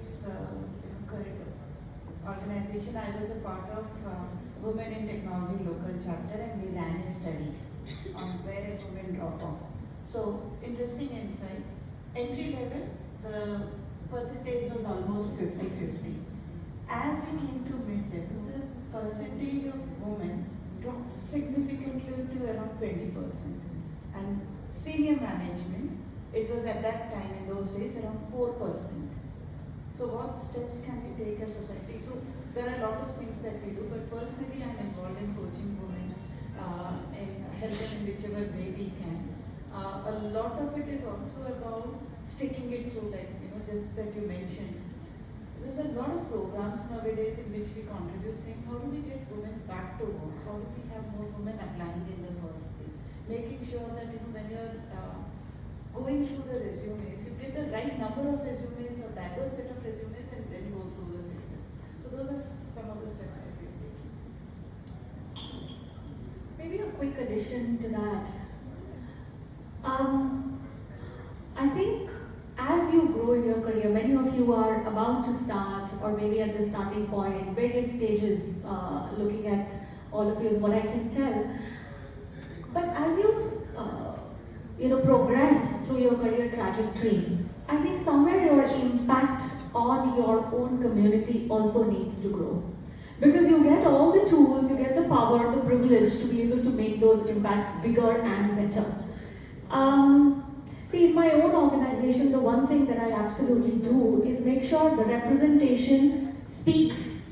this organization, I was a part of Women in Technology local chapter, and we ran a study on where women drop off. So, interesting insights. Entry level, the percentage was almost 50-50. As we came to mid-level, the percentage of women dropped significantly to around 20%. And senior management, it was at that time, in those days, around 4%. So what steps can we take as society? So there are a lot of things that we do, but personally I'm involved in coaching women and help them in whichever way we can. A lot of it is also about sticking it through, like, just that you mentioned. There's a lot of programs nowadays in which we contribute, saying how do we get women back to work? How do we have more women applying in the first place? Making sure that when you're going through the resumes, you get the right number of resumes, a diverse set of resumes, and then go through the filters. So those are some of the steps that we've taken. Maybe a quick addition to that. I think as you grow in your career, many of you are about to start, or maybe at the starting point, various stages, looking at all of you is what I can tell. But as you progress through your career trajectory, I think somewhere your impact on your own community also needs to grow. Because you get all the tools, you get the power, the privilege to be able to make those impacts bigger and better. See, in my own organization, the one thing that I absolutely do is make sure the representation speaks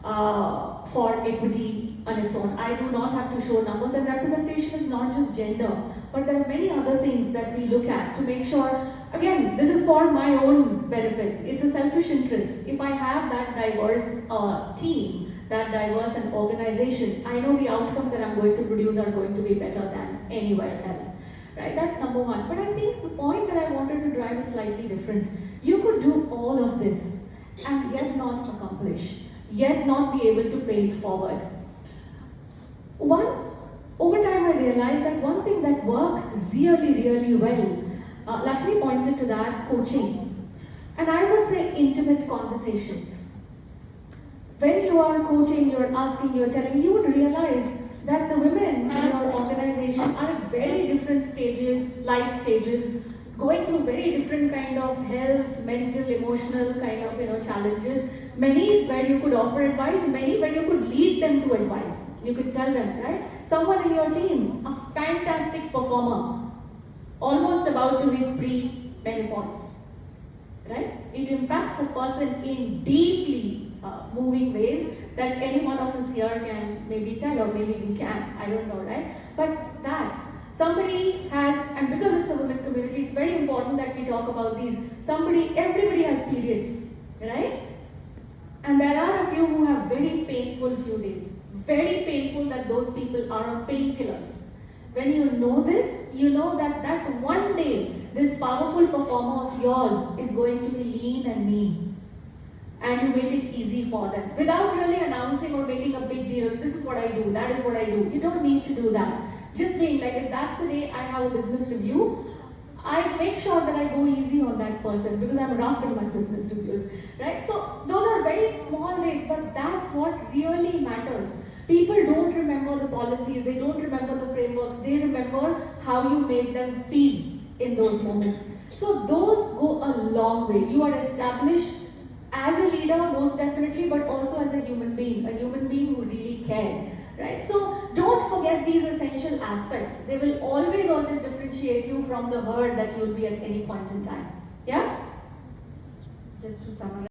for equity on its own. I do not have to show numbers, and representation is not just gender, but there are many other things that we look at to make sure, again, this is for my own benefits. It's a selfish interest. If I have that diverse team, that diverse an organization, I know the outcomes that I'm going to produce are going to be better than anywhere else. Right? That's number one. But I think the point that I wanted to drive is slightly different. You could do all of this and yet not accomplish, yet not be able to pay it forward. Over time I realized that one thing that works really, really well, Lakshmi pointed to that, coaching. And I would say intimate conversations. When you are coaching, you're asking, you're telling, you would realize that the women in your organization are at very different stages, life stages, going through very different kind of health, mental, emotional kind of challenges. Many where you could offer advice, many where you could lead them to advice. You could tell them, right? Someone in your team, a fantastic performer, almost about to hit pre-menopause, right? It impacts a person in deeply moving ways that any one of us here can maybe tell, or maybe we can, I don't know, right? But that somebody has, and because it's a women community, it's very important that we talk about these. Everybody has periods, right? And there are a few who have very painful few days. Very painful that those people are on painkillers. When you know this, you know that one day, this powerful performer of yours is going to be lean and mean. And you make it easy for them. Without really announcing or making a big deal, this is what I do, that is what I do. You don't need to do that. Just being like, if that's the day I have a business review, I make sure that I go easy on that person because I'm rough in my business reviews, right? So those are very small ways, but that's what really matters. People don't remember the policies, they don't remember the frameworks, they remember how you make them feel in those moments. So those go a long way. You are established as a leader, most definitely, but also as a human being who really cared, right? So don't forget these essential aspects. They will always differentiate you from the herd that you'll be at any point in time. Yeah? Just to summarize.